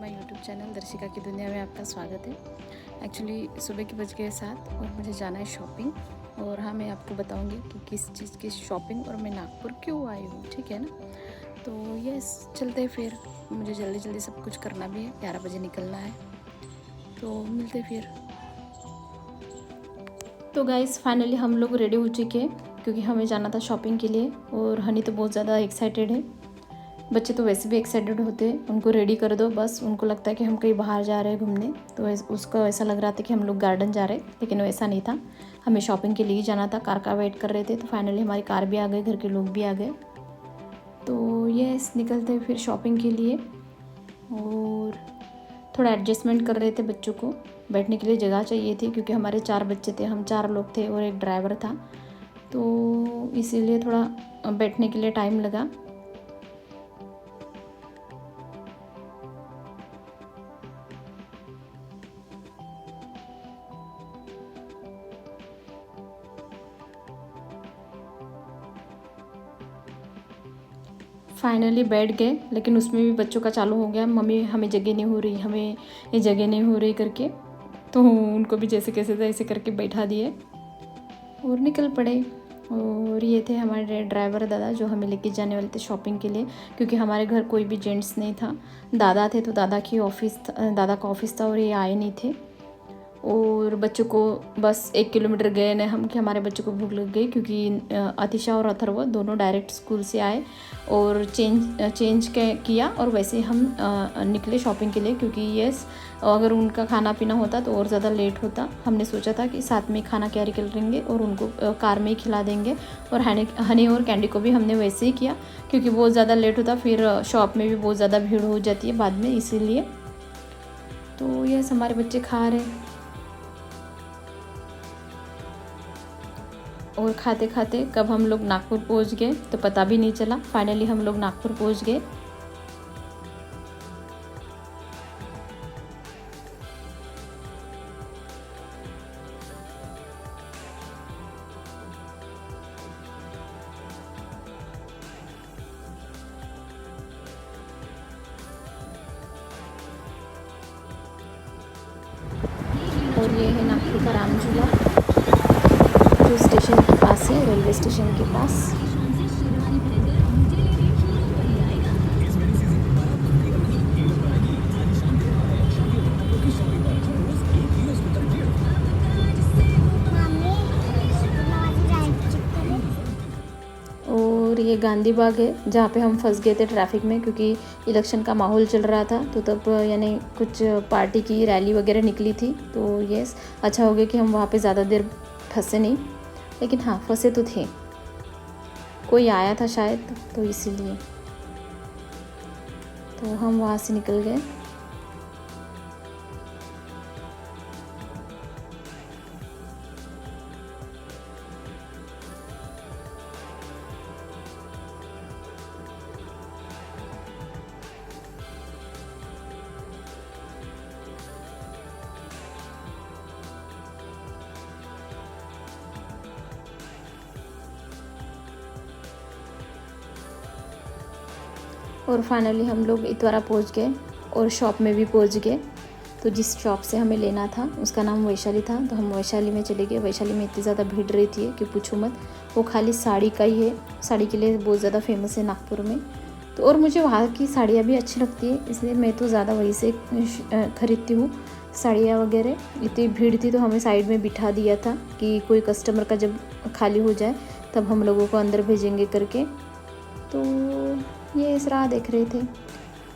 My YouTube channel दर्शिका की दुनिया में आपका स्वागत है। एक्चुअली सुबह के बज गए 7 और मुझे जाना है शॉपिंग। और हाँ, मैं आपको बताऊंगी कि किस चीज़ की शॉपिंग और मैं नागपुर क्यों आई हूँ, ठीक है ना। तो यस, चलते हैं फिर। मुझे जल्दी जल्दी सब कुछ करना भी है, 11 बजे निकलना है, तो मिलते फिर। तो गाइस फाइनली हम लोग रेडी हो चुके हैं क्योंकि हमें जाना था शॉपिंग के लिए। और हनी तो बहुत ज़्यादा एक्साइटेड है। बच्चे तो वैसे भी एक्साइटेड होते हैं, उनको रेडी कर दो बस, उनको लगता है कि हम कहीं बाहर जा रहे हैं घूमने। तो उसको ऐसा लग रहा था कि हम लोग गार्डन जा रहे हैं, लेकिन वैसा नहीं था। हमें शॉपिंग के लिए ही जाना था, कार का वेट कर रहे थे। तो फाइनली हमारी कार भी आ गई, घर के लोग भी आ गए। तो ये निकलते फिर शॉपिंग के लिए। और थोड़ा एडजस्टमेंट कर रहे थे, बच्चों को बैठने के लिए जगह चाहिए थी क्योंकि हमारे 4 बच्चे थे, हम 4 लोग थे और एक ड्राइवर था। तो इसीलिए थोड़ा बैठने के लिए टाइम लगा। फाइनली बैठ गए, लेकिन उसमें भी बच्चों का चालू हो गया, मम्मी हमें जगह नहीं हो रही, हमें ये जगह नहीं हो रही करके। तो उनको भी जैसे कैसे था ऐसे करके बैठा दिए और निकल पड़े। और ये थे हमारे ड्राइवर दादा जो हमें लेके जाने वाले थे शॉपिंग के लिए, क्योंकि हमारे घर कोई भी जेंट्स नहीं था। दादा थे, तो दादा का ऑफिस था और ये आए नहीं थे। और बच्चों को बस 1 किलोमीटर गए न हम कि हमारे बच्चों को भूख लग गई, क्योंकि अतिशा और अथर्व दोनों डायरेक्ट स्कूल से आए और चेंज किया और वैसे हम निकले शॉपिंग के लिए। क्योंकि यस, अगर उनका खाना पीना होता तो और ज़्यादा लेट होता। हमने सोचा था कि साथ में खाना कैरी कर लेंगे और उनको कार में ही खिला देंगे। और हनी और कैंडी को भी हमने वैसे ही किया, क्योंकि बहुत ज़्यादा लेट होता, फिर शॉप में भी बहुत ज़्यादा भीड़ हो जाती है बाद में, इसीलिए। तो यस, हमारे बच्चे खा रहे और खाते खाते कब हम लोग नागपुर पहुंच गए तो पता भी नहीं चला। फाइनली हम लोग नागपुर पहुंच गए। और ये है नागपुर का राम झूला, जो स्टेशन के पास है, रेलवे स्टेशन के पास। और ये गांधी बाग है जहाँ पे हम फंस गए थे ट्रैफिक में, क्योंकि इलेक्शन का माहौल चल रहा था। तो तब यानी कुछ पार्टी की रैली वगैरह निकली थी। तो यस, अच्छा हो गया कि हम वहाँ पे ज़्यादा देर फंसे नहीं, लेकिन हाँ फंसे तो थे, कोई आया था शायद, तो इसीलिए तो हम वहाँ से निकल गए। और फाइनली हम लोग इतवारा पहुंच गए और शॉप में भी पहुंच गए। तो जिस शॉप से हमें लेना था उसका नाम वैशाली था, तो हम वैशाली में चले गए। वैशाली में इतनी ज़्यादा भीड़ रहती है कि पूछो मत। वो खाली साड़ी का ही है, साड़ी के लिए बहुत ज़्यादा फेमस है नागपुर में। तो और मुझे वहाँ की साड़ियाँ भी अच्छी लगती है, इसलिए मैं तो ज़्यादा वहीं से ख़रीदती हूँ साड़ियाँ वगैरह। इतनी भीड़ थी तो हमें साइड में बिठा दिया था कि कोई कस्टमर का जब खाली हो जाए तब हम लोगों को अंदर भेजेंगे करके। तो ये इस राह देख रहे थे।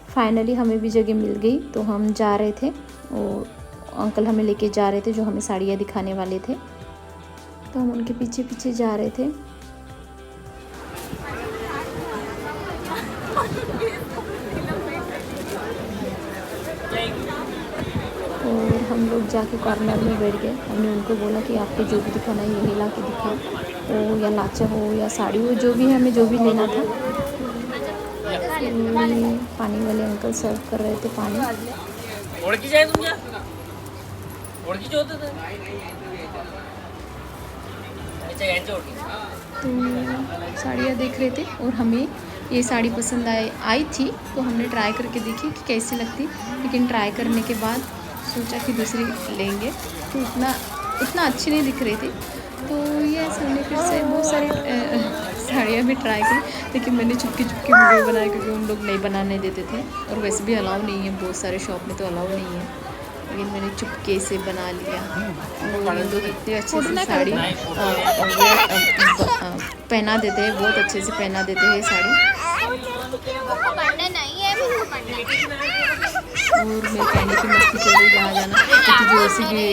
फाइनली हमें भी जगह मिल गई, तो हम जा रहे थे और अंकल हमें लेके जा रहे थे जो हमें साड़ियाँ दिखाने वाले थे। तो हम उनके पीछे पीछे जा रहे थे। और हम लोग जाके कॉर्नर में बैठ गए। हमने उनको बोला कि आपको जो भी दिखाना है यही ला के दिखाओ, हो या लाचा हो या साड़ी हो, जो भी है, हमें जो भी लेना था। पानी वाले अंकल सर्व कर रहे थे पानी। तो साड़ियाँ देख रहे थे और हमें ये साड़ी पसंद आई थी, तो हमने ट्राई करके देखी कि कैसी लगती, लेकिन ट्राई करने के बाद सोचा कि दूसरी लेंगे, तो उतना अच्छी नहीं दिख रही थी। तो ये हमने फिर से बहुत सारी साड़ियाँ भी ट्राई की, लेकिन मैंने चुपके वीडियो बनाया क्योंकि उन लोग नहीं बनाने देते थे, और वैसे भी अलाउ नहीं है, बहुत सारे शॉप में तो अलाउ नहीं है, लेकिन मैंने चुपके से बना लिया। और लोग इतने अच्छे से साड़ी पहना देते हैं, बहुत अच्छे से पहना देते हैं साड़ी। और मेरे कैंडी की मस्ती चल रही जहाँ जाना, क्योंकि जो सी भी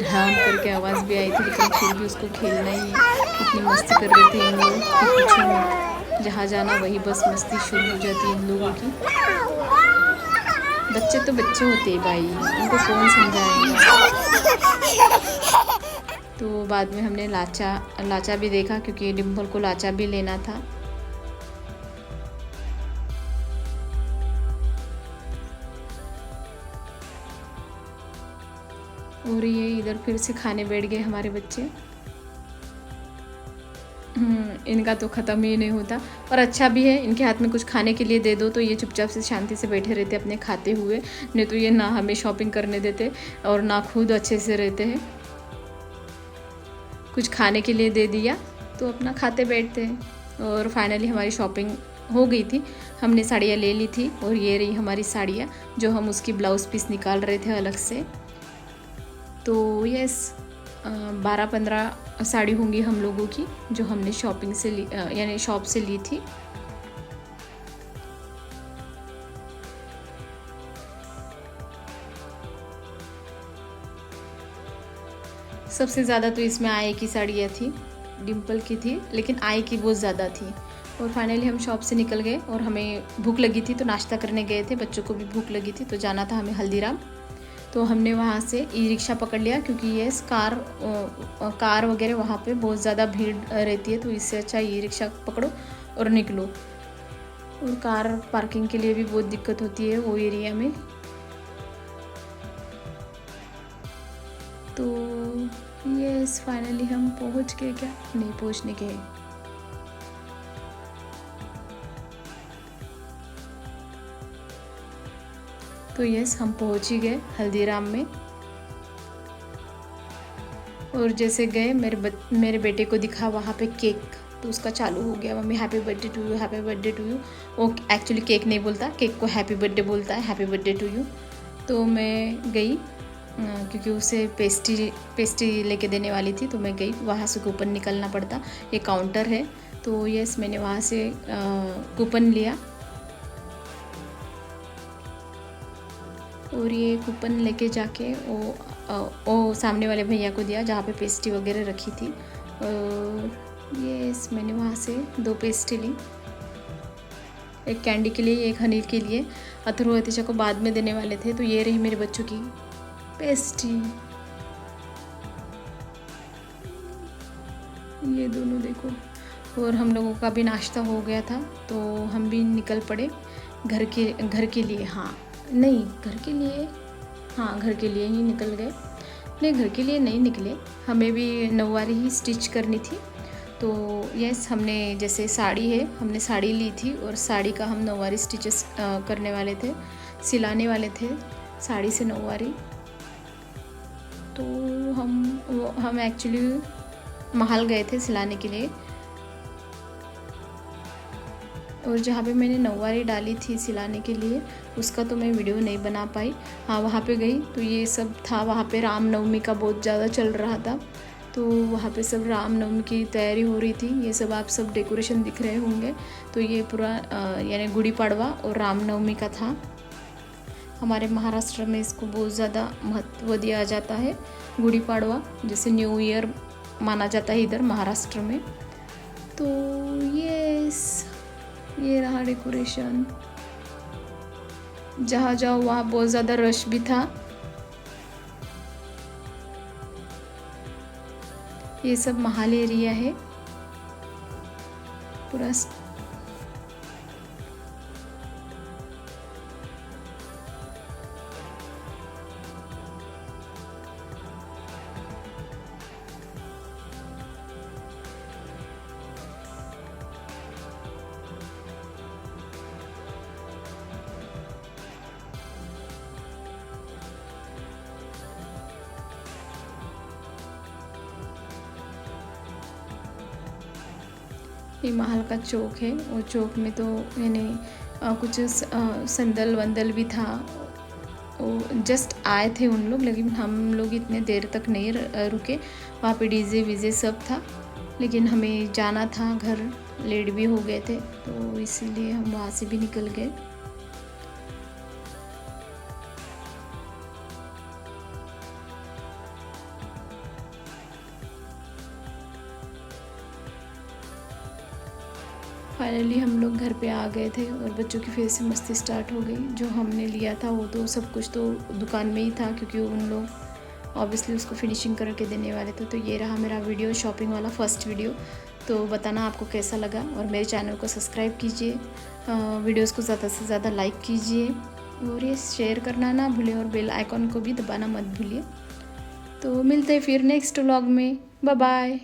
ढाम करके आवाज़ भी आई थी, लेकिन फिर भी उसको खेलना ही है। इतनी मस्ती कर रहे थे इन लोग कि पूछो मत, जहाँ जाना वही बस मस्ती शुरू हो जाती है इन लोगों की। बच्चे तो बच्चे होते हैं भाई, उनको कौन समझाएगा। तो बाद में हमने लाचा भी देखा, क्योंकि डिम्पल को लाचा भी लेना था। और ये इधर फिर से खाने बैठ गए हमारे बच्चे। इनका तो ख़त्म ही नहीं होता, और अच्छा भी है, इनके हाथ में कुछ खाने के लिए दे दो तो ये चुपचाप से शांति से बैठे रहते अपने खाते हुए। नहीं तो ये ना हमें शॉपिंग करने देते और ना खुद अच्छे से रहते हैं। कुछ खाने के लिए दे दिया तो अपना खाते बैठते हैं। और फाइनली हमारी शॉपिंग हो गई थी, हमने साड़ियाँ ले ली थी, और ये रही हमारी साड़ियाँ जो हम उसकी ब्लाउज़ पीस निकाल रहे थे अलग से। तो यस 12-15 साड़ी होंगी हम लोगों की, जो हमने शॉपिंग से ली, यानी शॉप से ली थी। सबसे ज़्यादा तो इसमें आए की साड़ियाँ थी, डिम्पल की थी, लेकिन आए की बहुत ज़्यादा थी। और फाइनली हम शॉप से निकल गए, और हमें भूख लगी थी तो नाश्ता करने गए थे, बच्चों को भी भूख लगी थी, तो जाना था हमें हल्दीराम। तो हमने वहाँ से ई रिक्शा पकड़ लिया, क्योंकि ये कार वगैरह वहाँ पे बहुत ज़्यादा भीड़ रहती है, तो इससे अच्छा ई रिक्शा पकड़ो और निकलो। और कार पार्किंग के लिए भी बहुत दिक्कत होती है वो एरिया में। तो ये फाइनली हम पहुँच गए, क्या नहीं पहुँचने के, तो यस हम पहुँच ही गए हल्दीराम में। और जैसे गए मेरे बेटे को दिखा वहाँ पे केक, तो उसका चालू हो गया, mummy happy birthday to you, happy birthday to you. वो एक्चुअली केक नहीं बोलता, केक को हैप्पी बर्थडे बोलता है, हैप्पी बर्थडे टू यू। तो मैं गई, क्योंकि उसे पेस्ट्री लेके देने वाली थी, तो मैं गई, वहाँ से कूपन निकलना पड़ता, ये काउंटर है। तो यस मैंने वहाँ से कूपन लिया, और ये कूपन लेके जाके वो सामने वाले भैया को दिया जहाँ पे पेस्ट्री वगैरह रखी थी। और ये मैंने वहाँ से 2 पेस्ट्री ली, एक कैंडी के लिए, एक हनी के लिए। अथर्व अतिशा को बाद में देने वाले थे। तो ये रही मेरे बच्चों की पेस्ट्री, ये दोनों देखो। और हम लोगों का भी नाश्ता हो गया था, तो हम भी निकल पड़े घर के लिए। हाँ नहीं, घर के लिए, हाँ घर के लिए ही निकल गए। नहीं, घर के लिए नहीं निकले, हमें भी नौवारी ही स्टिच करनी थी। तो यस हमने, जैसे साड़ी है, हमने साड़ी ली थी, और साड़ी का हम नौवारी स्टिचेस करने वाले थे, सिलाने वाले थे साड़ी से नौवारी। तो हम एक्चुअली महल गए थे सिलाने के लिए, और जहाँ पे मैंने नौवारी डाली थी सिलाने के लिए, उसका तो मैं वीडियो नहीं बना पाई। हाँ वहाँ पे गई तो ये सब था, वहाँ पे रामनवमी का बहुत ज़्यादा चल रहा था, तो वहाँ पे सब रामनवमी की तैयारी हो रही थी। ये सब आप सब डेकोरेशन दिख रहे होंगे, तो ये पूरा यानी गुड़ी पड़वा और रामनवमी का था। हमारे महाराष्ट्र में इसको बहुत ज़्यादा महत्व दिया जाता है, गुड़ी पड़वा जैसे न्यू ईयर माना जाता है इधर महाराष्ट्र में। तो ये रहा डेकोरेशन, जहाँ जाओ वहाँ बहुत ज़्यादा रश भी था। ये सब महल एरिया है पूरा। ये महल का चौक है। वो चौक में तो यानी कुछ संदल वंदल भी था। वो जस्ट आए थे उन लोग, लेकिन हम लोग इतने देर तक नहीं रुके। वहाँ पे डीजे वीजे सब था, लेकिन हमें जाना था घर, लेट भी हो गए थे, तो इसीलिए हम वहाँ से भी निकल गए। फाइनली हम लोग घर पे आ गए थे और बच्चों की फिर से मस्ती स्टार्ट हो गई। जो हमने लिया था वो तो सब कुछ तो दुकान में ही था, क्योंकि उन लोग ऑब्वियसली उसको फिनिशिंग करके देने वाले थे। तो ये रहा मेरा वीडियो, शॉपिंग वाला फर्स्ट वीडियो। तो बताना आपको कैसा लगा, और मेरे चैनल को सब्सक्राइब कीजिए, वीडियोज़ को ज़्यादा से ज़्यादा लाइक कीजिए, और ये शेयर करना ना भूलिए, और बेल आइकॉन को भी दबाना मत भूलिए। तो मिलते हैं फिर नेक्स्ट व्लॉग में। Bye bye.